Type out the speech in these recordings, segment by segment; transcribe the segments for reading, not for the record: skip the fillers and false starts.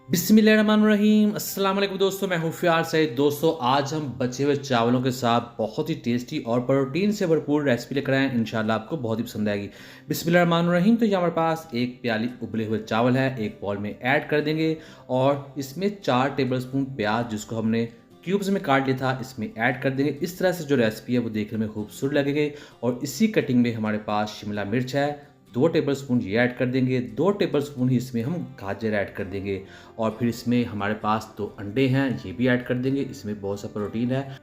बिस्मिल्लाहिर्रहमानिर्रहीम। अस्सलाम वालेकुम दोस्तों, मैं हूँ फ़ियार सईद। दोस्तों आज हम बचे हुए चावलों के साथ बहुत ही टेस्टी और प्रोटीन से भरपूर रेसिपी लेकर आए हैं। इंशाल्लाह आपको बहुत ही पसंद आएगी। बिस्मिल्लाहिर्रहमानिर्रहीम। तो ये हमारे पास एक प्याली उबले हुए चावल है, एक बाउल में ऐड कर देंगे और इसमें 4 टेबलस्पून प्याज जिसको हमने क्यूब्स में काट लिया था इसमें ऐड कर देंगे। इस तरह से जो रेसिपी है वो देखने में खूबसूरत लगेगी। और इसी कटिंग में हमारे पास शिमला मिर्च है, 2 टेबलस्पून ये ऐड कर देंगे। 2 टेबलस्पून ही इसमें हम गाजर ऐड कर देंगे। और फिर इसमें हमारे पास 2 अंडे हैं, ये भी ऐड कर देंगे, इसमें बहुत सा प्रोटीन है।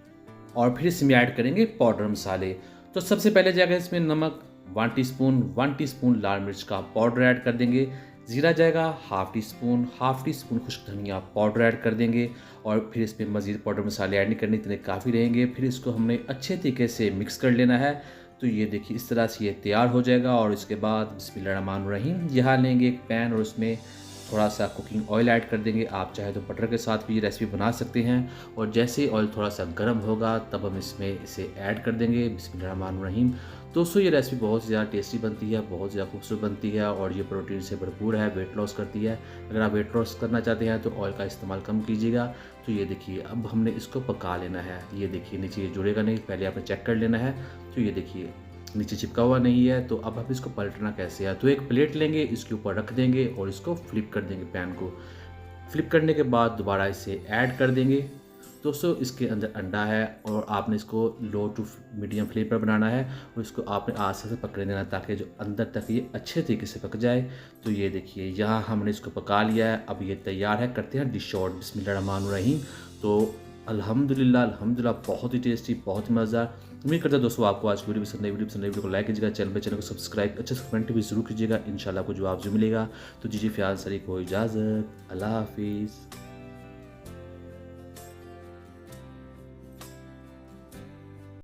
और फिर इसमें ऐड करेंगे पाउडर मसाले। तो सबसे पहले जाएगा इसमें नमक 1 टीस्पून लाल मिर्च का पाउडर ऐड कर देंगे। ज़ीरा जाएगा हाफ टी स्पून खुश्क धनिया पाउडर ऐड कर देंगे। और फिर इसमें मज़ीद पाउडर मसाले ऐड नहीं करने, इतने काफ़ी रहेंगे। फिर इसको हमने अच्छे तरीके से मिक्स कर लेना है। तो ये देखिए इस तरह से ये तैयार हो जाएगा। और इसके बाद बिस्मिल्लाहिर्रहमानिर्रहीम यहाँ लेंगे एक पैन और उसमें थोड़ा सा कुकिंग ऑयल ऐड कर देंगे। आप चाहे तो बटर के साथ भी ये रेसिपी बना सकते हैं। और जैसे ही ऑयल थोड़ा सा गर्म होगा तब हम इसमें इसे ऐड कर देंगे। बिस्मिल्लाहिर्रहमानिर्रहीम। दोस्तों ये रेसिपी बहुत ही ज़्यादा टेस्टी बनती है, बहुत ज़्यादा खूबसूरत बनती है और ये प्रोटीन से भरपूर है, वेट लॉस करती है। अगर आप वेट लॉस करना चाहते हैं तो ऑयल का इस्तेमाल कम कीजिएगा। तो ये देखिए अब हमने इसको पका लेना है। ये देखिए नीचे ये जुड़ेगा नहीं, पहले आपने चेक कर लेना है। तो ये देखिए नीचे चिपका हुआ नहीं है। तो अब हम इसको पलटना कैसे है, तो एक प्लेट लेंगे, इसके ऊपर रख देंगे और इसको फ्लिप कर देंगे। पैन को फ्लिप करने के बाद दोबारा इसे ऐड कर देंगे। दोस्तों इसके अंदर अंडा है और आपने इसको लो टू मीडियम फ्लेम पर बनाना है और इसको आपने आस्ते से पकड़ने देना ताकि जो अंदर तक ये अच्छे तरीके से पक जाए। तो ये देखिए यहाँ हमने इसको पका लिया है, अब ये तैयार है। करते हैं डिश आउट। बिस्मिल्लाहिर्रहमानिर्रहीम। तो अल्हम्दुलिल्लाह बहुत ही टेस्टी, बहुत ही मज़ेदार। उम्मीद करता हूँ दोस्तों आपको आज की वीडियो पसंद आई। वीडियो को लाइक कीजिएगा, चैनल को सब्सक्राइब, अच्छे से कमेंट भी जरूर कीजिएगा। इंशाल्लाह आपको जवाब जो मिलेगा। तो दीजिए फ़ियाल सरी को इजाज़त। अल्लाह हाफिज़।